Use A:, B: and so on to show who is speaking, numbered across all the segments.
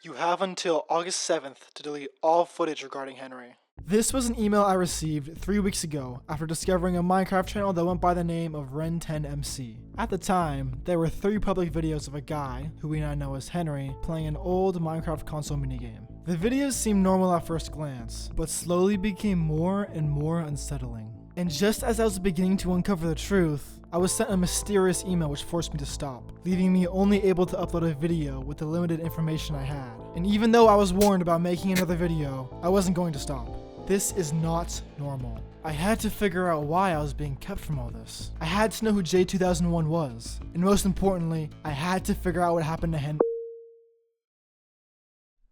A: You have until August 7th to delete all footage regarding Henry. This was an email I received 3 weeks ago after discovering a Minecraft channel that went by the name of Ren10MC. At the time, there were 3 public videos of a guy, who we now know as Henry, playing an old Minecraft console minigame. The videos seemed normal at first glance, but slowly became more and more unsettling. And just as I was beginning to uncover the truth, I was sent a mysterious email which forced me to stop, leaving me only able to upload a video with the limited information I had. And even though I was warned about making another video, I wasn't going to stop. This is not normal. I had to figure out why I was being kept from all this. I had to know who J2001 was, and most importantly, I had to figure out what happened to Henry.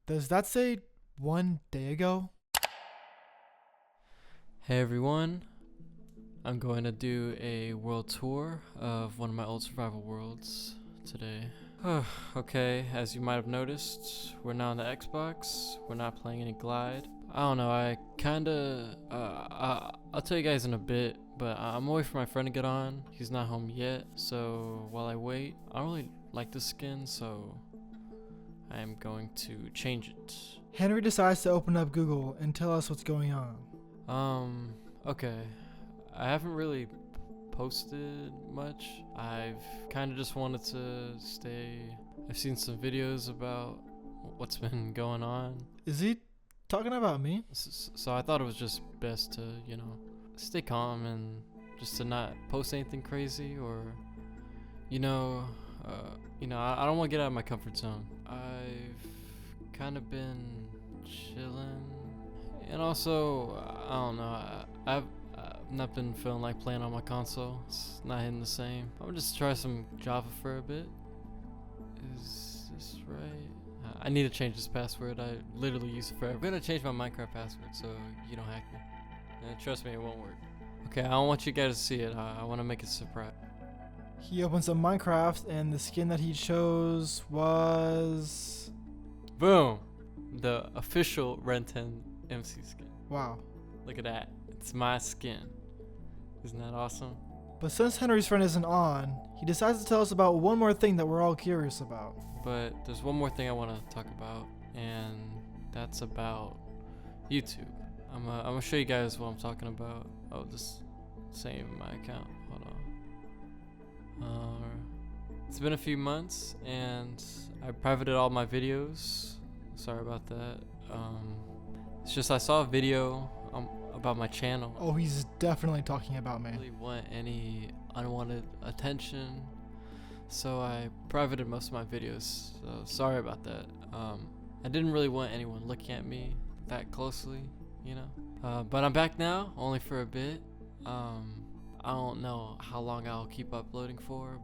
A: Does that say 1 day ago?
B: Hey everyone, I'm going to do a world tour of one of my old survival worlds today. Okay, as you might have noticed, we're now on the Xbox. We're not playing any Glide. I don't know, I'll tell you guys in a bit, but I'm waiting for my friend to get on. He's not home yet, so while I wait, I don't really like this skin, so I am going to change it.
A: Henry decides to open up Google and tell us what's going on.
B: Okay. I haven't really posted much. I've kind of just wanted to stay. I've seen some videos about what's been going on.
A: Is he talking about me?
B: So I thought it was just best to, stay calm and just to not post anything crazy or, I don't want to get out of my comfort zone. I've kind of been chilling. And also, I don't know, I've not been feeling like playing on my console. It's not hitting the same. I'm gonna just try some Java for a bit. Is this right? I need to change this password. I literally use it forever. I'm gonna change my Minecraft password so you don't hack me. And trust me, it won't work. Okay, I don't want you guys to see it. I want to make it a surprise.
A: He opens up Minecraft and the skin that he chose was...
B: Boom! The official Ren10MC skin.
A: Wow.
B: Look at that. It's my skin. Isn't that awesome?
A: But since Henry's friend isn't on, he decides to tell us about one more thing that we're all curious about.
B: But there's one more thing I want to talk about, and that's about YouTube. I'm gonna show you guys what I'm talking about. Oh, just save my account. Hold on. It's been a few months, and I privated all my videos. Sorry about that. It's just I saw a video about my channel.
A: Oh, he's definitely talking about me.
B: I really want any unwanted attention, so I privated most of my videos. So sorry about that. I didn't really want anyone looking at me that closely, but I'm back now, only for a bit. I don't know how long I'll keep uploading for.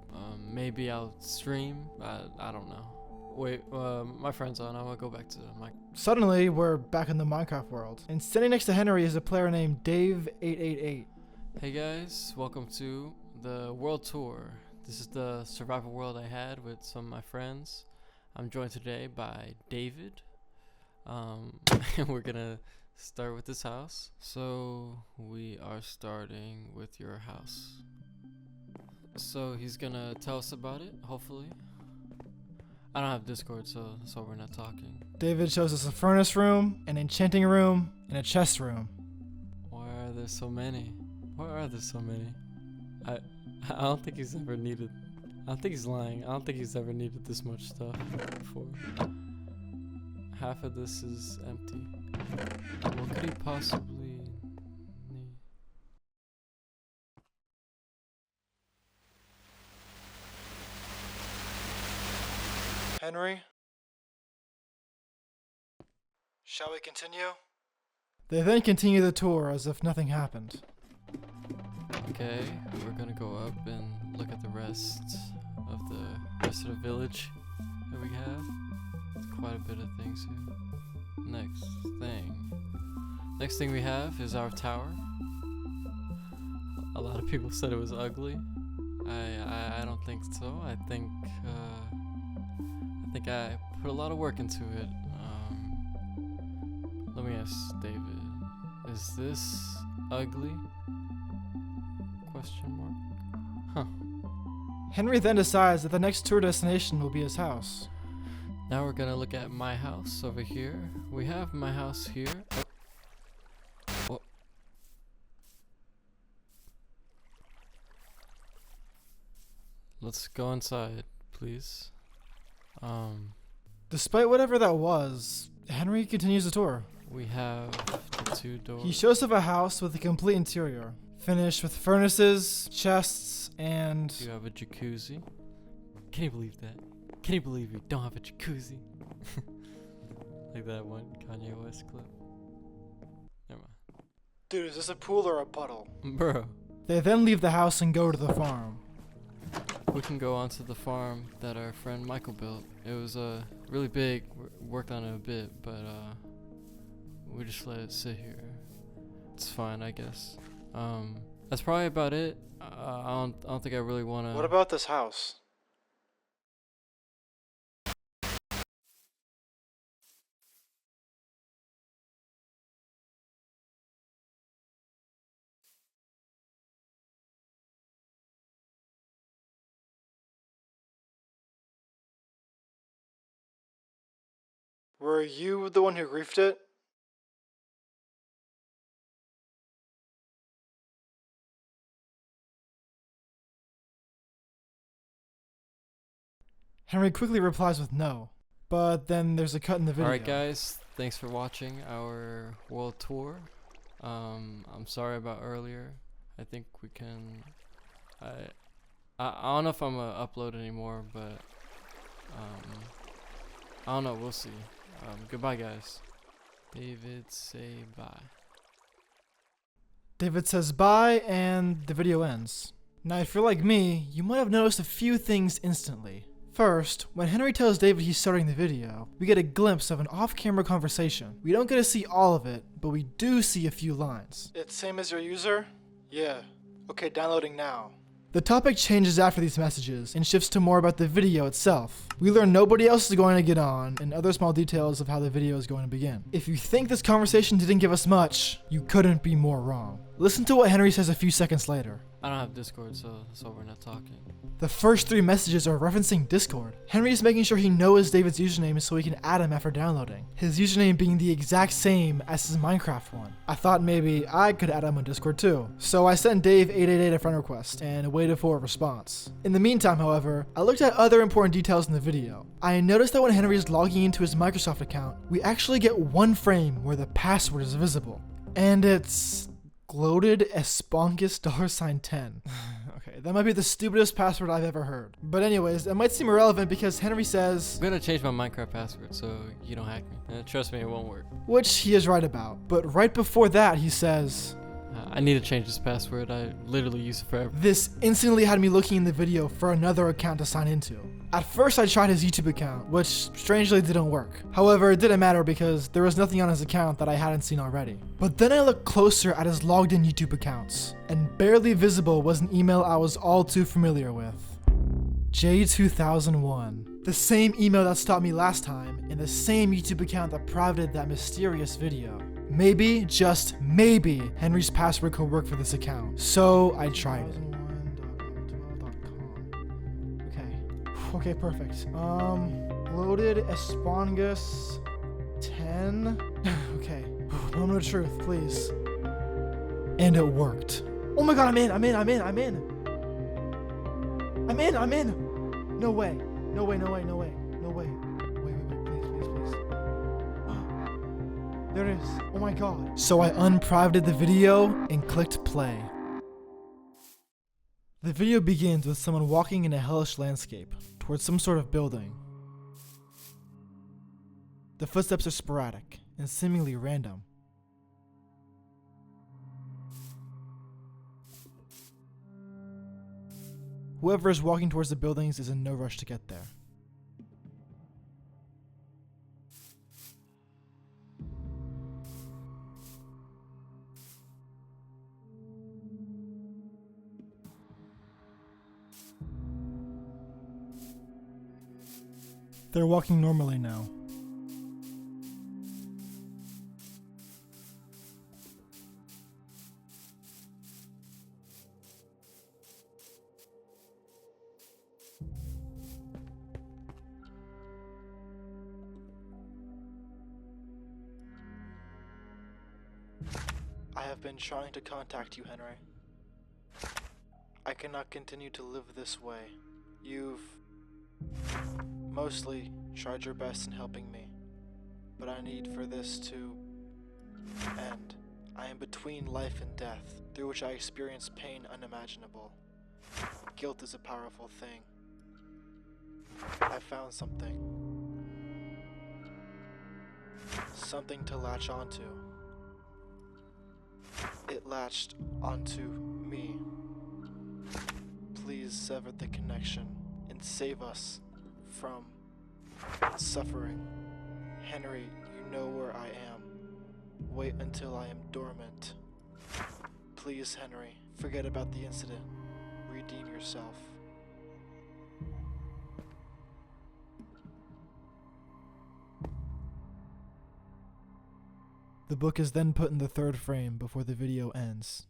B: Maybe I'll stream. I don't know. Wait, my friend's on. I'm gonna go back to my...
A: Suddenly, we're back in the Minecraft world. And standing next to Henry is a player named Dave888.
B: Hey guys, welcome to the world tour. This is the survival world I had with some of my friends. I'm joined today by David. And we're gonna start with this house. So, we are starting with your house. So, he's gonna tell us about it, hopefully. I don't have Discord, so that's why we're not talking.
A: David shows us a furnace room, an enchanting room, and a chest room.
B: Why are there so many? Why are there so many? I don't think he's ever needed... I don't think he's lying. I don't think he's ever needed this much stuff before. Half of this is empty. What could he possibly need?
A: Henry? Shall we continue? They then continue the tour as if nothing happened.
B: Okay, we're gonna go up and look at the rest of the village that we have. There's quite a bit of things here. Next thing we have is our tower. A lot of people said it was ugly. I don't think so. I think I put a lot of work into it. Let me ask David, is this ugly? Question mark. Huh.
A: Henry then decides that the next tour destination will be his house.
B: Now we're gonna look at my house over here. We have my house here. Oh. Let's go inside, please.
A: Despite whatever that was, Henry continues the tour.
B: We have the 2 doors.
A: He shows up a house with a complete interior, finished with furnaces, chests, and...
B: You have a jacuzzi. Can you believe that? Can you believe we don't have a jacuzzi? Like that one Kanye West clip. Never mind.
A: Dude, is this a pool or a puddle?
B: Bro.
A: They then leave the house and go to the farm.
B: We can go onto the farm that our friend Michael built. It was really big. Worked on it a bit, but we just let it sit here. It's fine, I guess. That's probably about it. I don't think I really wanna.
A: What about this house? Were you the one who griefed it? Henry quickly replies with no. But then there's a cut in the video.
B: Alright guys, thanks for watching our world tour. I'm sorry about earlier. I think we can... I don't know if I'm gonna upload anymore, but I don't know, we'll see. Goodbye guys. David, say bye.
A: David says bye and the video ends. Now if you're like me, you might have noticed a few things instantly. First, when Henry tells David he's starting the video, we get a glimpse of an off-camera conversation. We don't get to see all of it, but we do see a few lines. It's same as your user? Yeah. Okay, downloading now. The topic changes after these messages and shifts to more about the video itself. We learn nobody else is going to get on and other small details of how the video is going to begin. If you think this conversation didn't give us much, you couldn't be more wrong. Listen to what Henry says a few seconds later.
B: I don't have Discord, so that's why we're not talking.
A: The first 3 messages are referencing Discord. Henry is making sure he knows David's username so he can add him after downloading. His username being the exact same as his Minecraft one. I thought maybe I could add him on Discord too. So I sent Dave 888 a friend request and waited for a response. In the meantime, however, I looked at other important details in the video. I noticed that when Henry is logging into his Microsoft account, we actually get one frame where the password is visible. And it's... Gloated Espongus $10. Okay, that might be the stupidest password I've ever heard. But anyways, it might seem irrelevant because Henry says...
B: I'm gonna change my Minecraft password so you don't hack me. Trust me, it won't work.
A: Which he is right about. But right before that, he says...
B: I need to change this password. I literally use it forever.
A: This instantly had me looking in the video for another account to sign into. At first I tried his YouTube account, which strangely didn't work. However, it didn't matter because there was nothing on his account that I hadn't seen already. But then I looked closer at his logged in YouTube accounts, and barely visible was an email I was all too familiar with. J2001. The same email that stopped me last time, and the same YouTube account that privated that mysterious video. Maybe, just maybe, Henry's password could work for this account. So I tried it. Okay, perfect. Loaded Espongus 10. Okay, moment of truth, please. And it worked. Oh my god, I'm in. No way. Wait, please. There it is. Oh my god. So I unprivated the video and clicked play. The video begins with someone walking in a hellish landscape towards some sort of building. The footsteps are sporadic and seemingly random. Whoever is walking towards the buildings is in no rush to get there. They're walking normally now. have been trying to contact you, Henry. I cannot continue to live this way. You've mostly tried your best in helping me, but I need for this to end. I am between life and death, through which I experience pain unimaginable. Guilt is a powerful thing. I found something. Something to latch onto. It latched onto me. Please sever the connection and save us from suffering. Henry, you know where I am. Wait until I am dormant. Please, Henry, forget about the incident. Redeem yourself. The book is then put in the third frame before the video ends.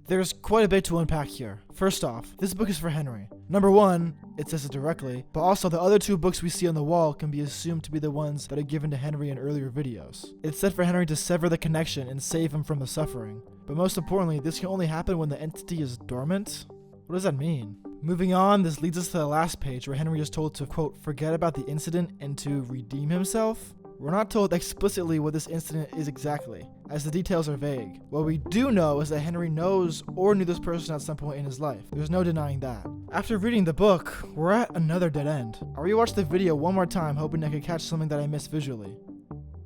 A: There's quite a bit to unpack here. First off, this book is for Henry. Number one, it says it directly, but also the other two books we see on the wall can be assumed to be the ones that are given to Henry in earlier videos. It's said for Henry to sever the connection and save him from the suffering. But most importantly, this can only happen when the entity is dormant? What does that mean? Moving on, this leads us to the last page where Henry is told to, quote, forget about the incident and to redeem himself. We're not told explicitly what this incident is exactly, as the details are vague. What we do know is that Henry knows or knew this person at some point in his life. There's no denying that. After reading the book, we're at another dead end. I rewatched the video one more time hoping I could catch something that I missed visually.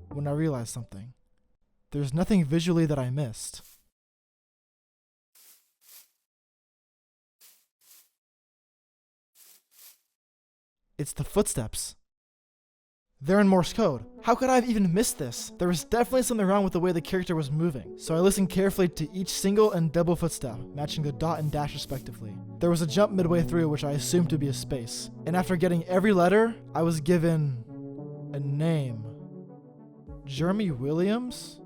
A: When I realized something. There's nothing visually that I missed. It's the footsteps. They're in Morse code. How could I have even missed this? There was definitely something wrong with the way the character was moving, so I listened carefully to each single and double footstep, matching the dot and dash respectively. There was a jump midway through which I assumed to be a space, and after getting every letter, I was given a name. Jeremy Williams?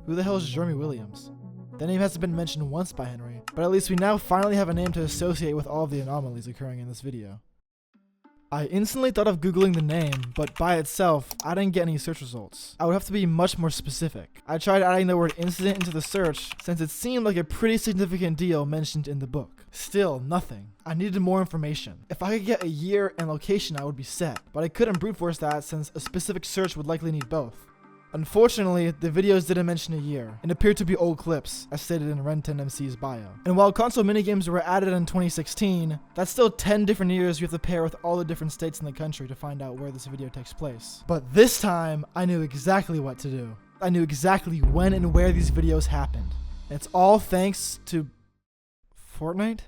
A: Who the hell is Jeremy Williams? The name hasn't been mentioned once by Henry, but at least we now finally have a name to associate with all of the anomalies occurring in this video. I instantly thought of Googling the name, but by itself, I didn't get any search results. I would have to be much more specific. I tried adding the word incident into the search, since it seemed like a pretty significant deal mentioned in the book. Still, nothing. I needed more information. If I could get a year and location, I would be set, but I couldn't brute force that since a specific search would likely need both. Unfortunately, the videos didn't mention a year, and appeared to be old clips, as stated in Ren 10 MC's bio. And while console minigames were added in 2016, that's still 10 different years you have to pair with all the different states in the country to find out where this video takes place. But this time, I knew exactly what to do. I knew exactly when and where these videos happened. And it's all thanks to Fortnite?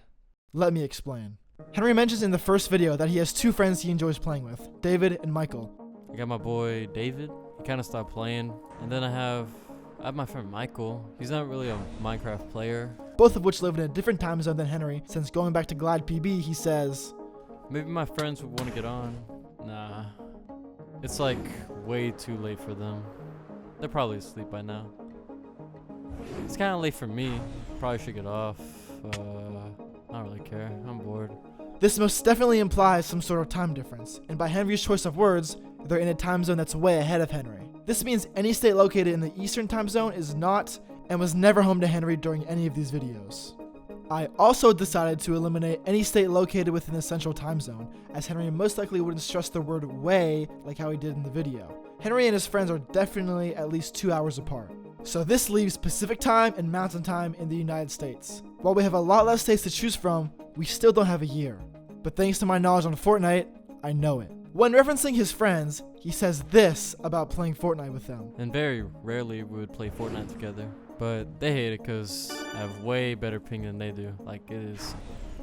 A: Let me explain. Henry mentions in the first video that he has two friends he enjoys playing with, David and Michael.
B: I got my boy David. He kind of stopped playing, and then I have my friend Michael. He's not really a Minecraft player.
A: Both of which live in a different time zone than Henry, since going back to Glad PB, he says,
B: maybe my friends would want to get on. Nah, it's like way too late for them. They're probably asleep by now. It's kind of late for me. Probably should get off. I don't really care. I'm bored.
A: This most definitely implies some sort of time difference, and by Henry's choice of words, they're in a time zone that's way ahead of Henry. This means any state located in the Eastern time zone is not and was never home to Henry during any of these videos. I also decided to eliminate any state located within the Central time zone, as Henry most likely wouldn't stress the word way like how he did in the video. Henry and his friends are definitely at least 2 hours apart. So this leaves Pacific time and Mountain time in the United States. While we have a lot less states to choose from, we still don't have a year. But thanks to my knowledge on Fortnite, I know it. When referencing his friends, he says this about playing Fortnite with them.
B: And very rarely we would play Fortnite together. But they hate it because I have way better ping than they do. Like, it is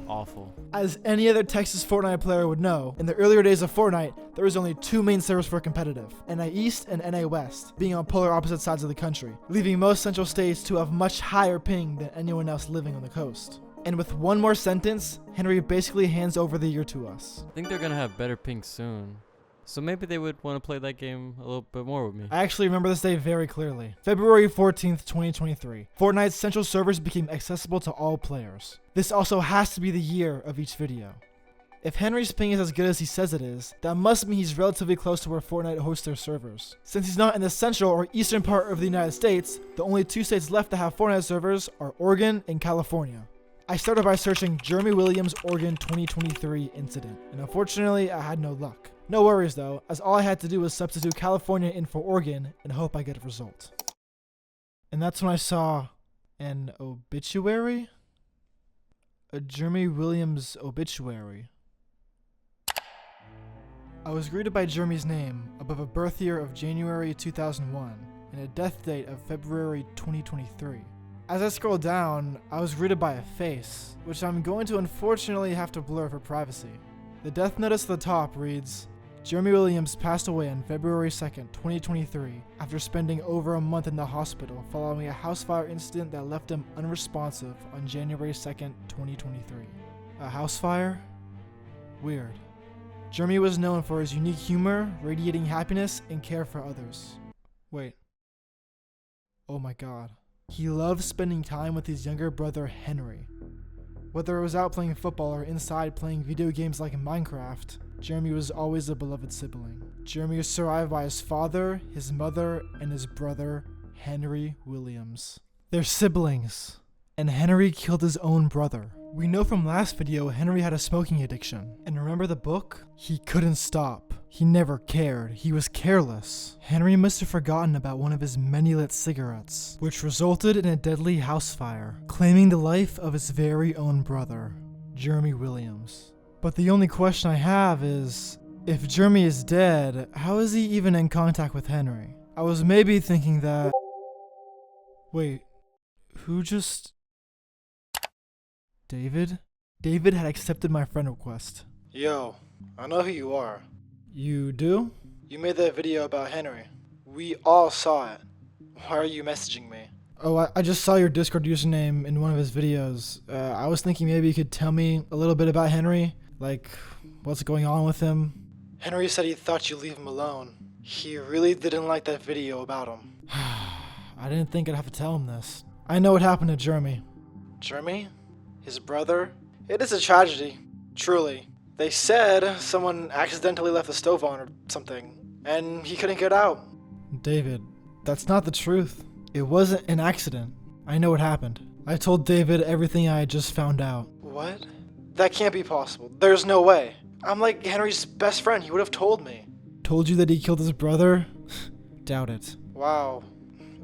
B: awful.
A: As any other Texas Fortnite player would know, in the earlier days of Fortnite, there was only two main servers for competitive, NA East and NA West, being on polar opposite sides of the country, leaving most central states to have much higher ping than anyone else living on the coast. And with one more sentence, Henry basically hands over the year to us.
B: I think they're gonna have better ping soon. So maybe they would want to play that game a little bit more with me.
A: I actually remember this day very clearly. February 14th, 2023. Fortnite's central servers became accessible to all players. This also has to be the year of each video. If Henry's ping is as good as he says it is, that must mean he's relatively close to where Fortnite hosts their servers. Since he's not in the central or eastern part of the United States, the only 2 states left that have Fortnite servers are Oregon and California. I started by searching Jeremy Williams Oregon 2023 incident, and unfortunately I had no luck. No worries though, as all I had to do was substitute California in for Oregon and hope I get a result. And that's when I saw an obituary? A Jeremy Williams obituary. I was greeted by Jeremy's name above a birth year of January 2001 and a death date of February 2023. As I scrolled down, I was greeted by a face, which I'm going to unfortunately have to blur for privacy. The death notice at the top reads, Jeremy Williams passed away on February 2nd, 2023 after spending over a month in the hospital following a house fire incident that left him unresponsive on January 2nd, 2023. A house fire? Weird. Jeremy was known for his unique humor, radiating happiness, and care for others. Wait. Oh my god. He loved spending time with his younger brother Henry. Whether it was out playing football or inside playing video games like Minecraft, Jeremy was always a beloved sibling. Jeremy was survived by his father, his mother, and his brother, Henry Williams. They're siblings, and Henry killed his own brother. We know from last video Henry had a smoking addiction. And remember the book? He couldn't stop. He never cared. He was careless. Henry must have forgotten about one of his many lit cigarettes, which resulted in a deadly house fire, claiming the life of his very own brother, Jeremy Williams. But the only question I have is, if Jeremy is dead, how is he even in contact with Henry? I was maybe thinking that... Wait, who just... David? David had accepted my friend request.
C: Yo, I know who you are.
A: You do?
C: You made that video about Henry. We all saw it. Why are you messaging me?
A: Oh, I just saw your Discord username in one of his videos. I was thinking maybe you could tell me a little bit about Henry. Like, what's going on with him?
C: Henry said he thought you'd leave him alone. He really didn't like that video about him.
A: I didn't think I'd have to tell him this. I know what happened to Jeremy.
C: Jeremy? His brother? It is a tragedy. Truly. They said someone accidentally left the stove on or something, and he couldn't get out.
A: David, that's not the truth. It wasn't an accident. I know what happened. I told David everything I had just found out.
C: What? That can't be possible. There's no way. I'm like Henry's best friend. He would have told me.
A: Told you that he killed his brother? Doubt it.
C: Wow.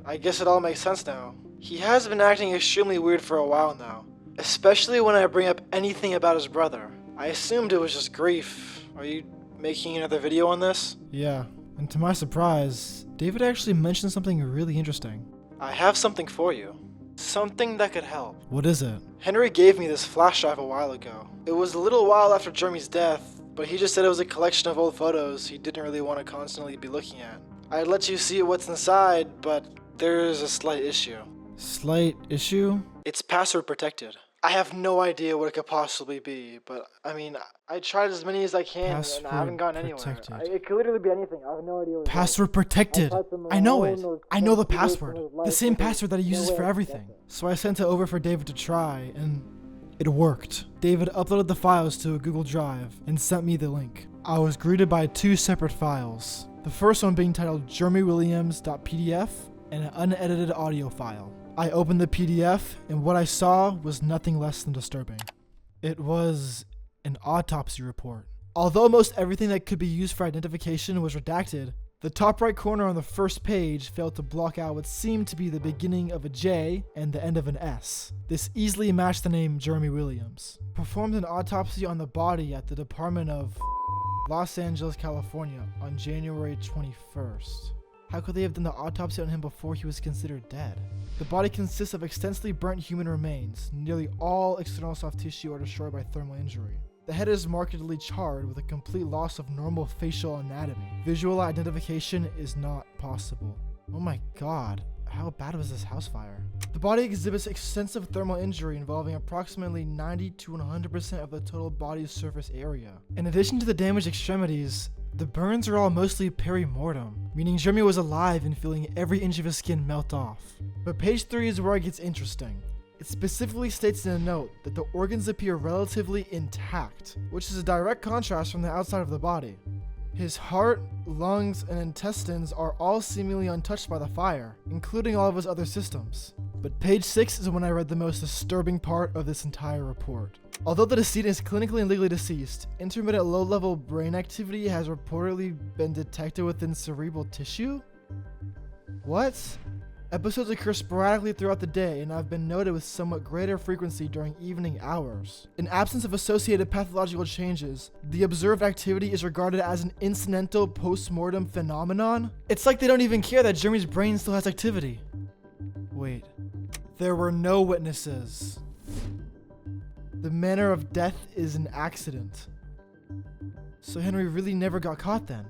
C: I guess it all makes sense now. He has been acting extremely weird for a while now. Especially when I bring up anything about his brother. I assumed it was just grief. Are you making another video on this?
A: Yeah, and to my surprise, David actually mentioned something really interesting.
C: I have something for you. Something that could help.
A: What is it?
C: Henry gave me this flash drive a while ago. It was a little while after Jeremy's death, but he just said it was a collection of old photos he didn't really want to constantly be looking at. I'd let you see what's inside, but there's a slight issue.
A: Slight issue?
C: It's password protected. I have no idea what it could possibly be, but I mean, I tried as many as I can and I haven't gotten anywhere. It could literally be anything. I have no idea what
A: Password protected. I know it. I know the password. The same password that he uses for everything. So I sent it over for David to try, and it worked. David uploaded the files to a Google Drive and sent me the link. I was greeted by 2 separate files. The first one being titled jeremywilliams.pdf and an unedited audio file. I opened the PDF, and what I saw was nothing less than disturbing. It was an autopsy report. Although most everything that could be used for identification was redacted, the top right corner on the first page failed to block out what seemed to be the beginning of a J and the end of an S. This easily matched the name Jeremy Williams. Performed an autopsy on the body at the Department of Los Angeles, California on January 21st. How could they have done the autopsy on him before he was considered dead? The body consists of extensively burnt human remains. Nearly all external soft tissue are destroyed by thermal injury. The head is markedly charred with a complete loss of normal facial anatomy. Visual identification is not possible. Oh my god, how bad was this house fire? The body exhibits extensive thermal injury involving approximately 90 to 100% of the total body's surface area. In addition to the damaged extremities, the burns are all mostly peri-mortem, meaning Jeremy was alive and feeling every inch of his skin melt off. But page 3 is where it gets interesting. It specifically states in a note that the organs appear relatively intact, which is a direct contrast from the outside of the body. His heart, lungs, and intestines are all seemingly untouched by the fire, including all of his other systems. But page 6 is when I read the most disturbing part of this entire report. Although the decedent is clinically and legally deceased, intermittent low-level brain activity has reportedly been detected within cerebral tissue? What? Episodes occur sporadically throughout the day and have been noted with somewhat greater frequency during evening hours. In absence of associated pathological changes, the observed activity is regarded as an incidental post-mortem phenomenon? It's like they don't even care that Jeremy's brain still has activity. Wait. There were no witnesses. The manner of death is an accident. So Henry really never got caught then.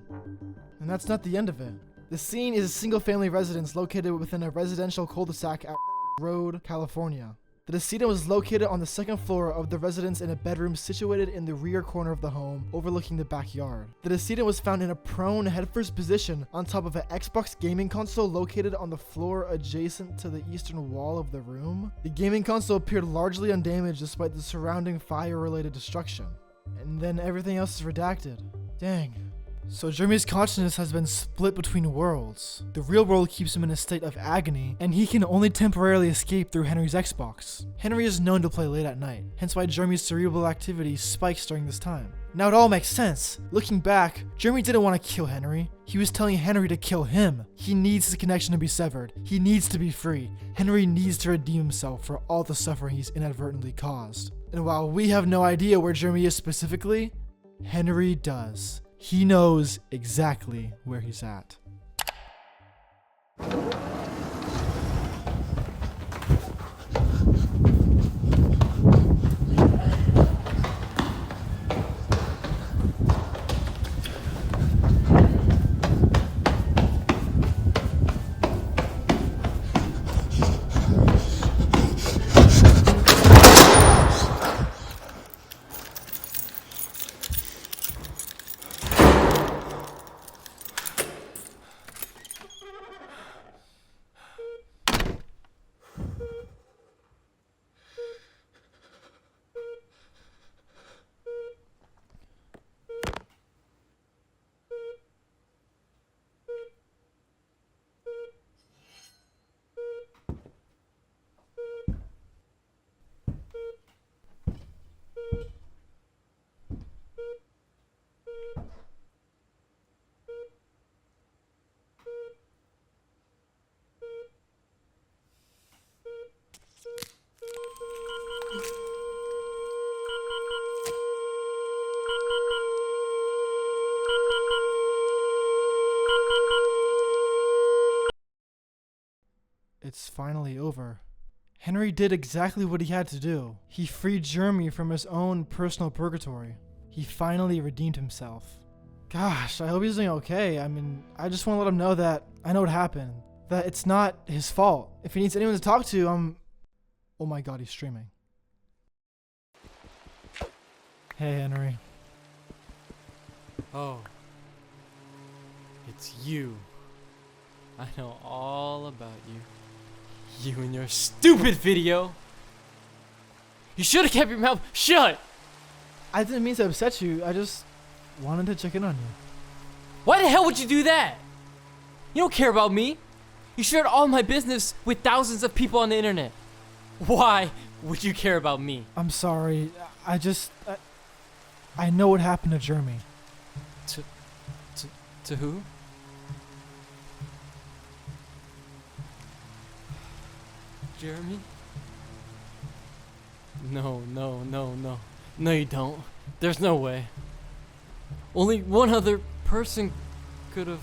A: And that's not the end of it. The scene is a single-family residence located within a residential cul-de-sac at Road, California. The decedent was located on the second floor of the residence in a bedroom situated in the rear corner of the home, overlooking the backyard. The decedent was found in a prone, headfirst position on top of an Xbox gaming console located on the floor adjacent to the eastern wall of the room. The gaming console appeared largely undamaged despite the surrounding fire-related destruction. And then everything else is redacted. Dang. So Jeremy's consciousness has been split between worlds. The real world keeps him in a state of agony, and he can only temporarily escape through Henry's Xbox. Henry is known to play late at night, hence why Jeremy's cerebral activity spikes during this time. Now it all makes sense. Looking back, Jeremy didn't want to kill Henry. He was telling Henry to kill him. He needs his connection to be severed. He needs to be free. Henry needs to redeem himself for all the suffering he's inadvertently caused. And while we have no idea where Jeremy is specifically, Henry does. He knows exactly where he's at. It's finally over. Henry did exactly what he had to do. He freed Jeremy from his own personal purgatory. He finally redeemed himself. Gosh, I hope he's doing okay. I mean, I just want to let him know that I know what happened. That it's not his fault. If he needs anyone to talk to, Oh my god, he's streaming. Hey, Henry.
B: Oh. It's you. I know all about you. You and your stupid video. You should have kept your mouth shut.
A: I didn't mean to upset you. I just wanted to check in on you.
B: Why the hell would you do that? You don't care about me. You shared all my business with thousands of people on the internet. Why would you care about me?
A: I'm sorry. I know what happened to Jeremy.
B: To who? Jeremy? No. No, you don't. There's no way. Only one other person could have.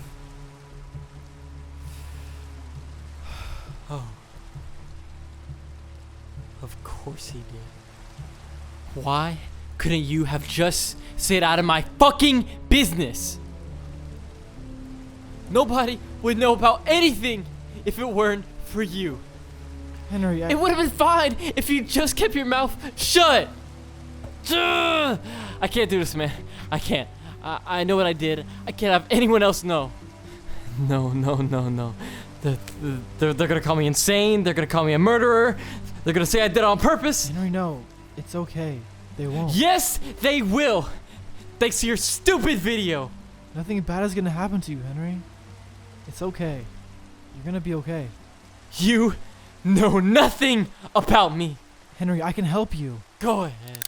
B: Oh. Of course he did. Why couldn't you have just stayed out of my fucking business? Nobody would know about anything if it weren't for you.
A: Henry,
B: It would have been fine if you just kept your mouth shut. I can't do this, man. I can't. I know what I did. I can't have anyone else know. No. They're gonna call me insane. They're gonna call me a murderer. They're gonna say I did it on purpose.
A: Henry, no. It's okay. They won't.
B: Yes, they will. Thanks to your stupid video.
A: Nothing bad is gonna happen to you, Henry. It's okay. You're gonna be okay.
B: You know nothing about me.
A: Henry, I can help you.
B: Go ahead.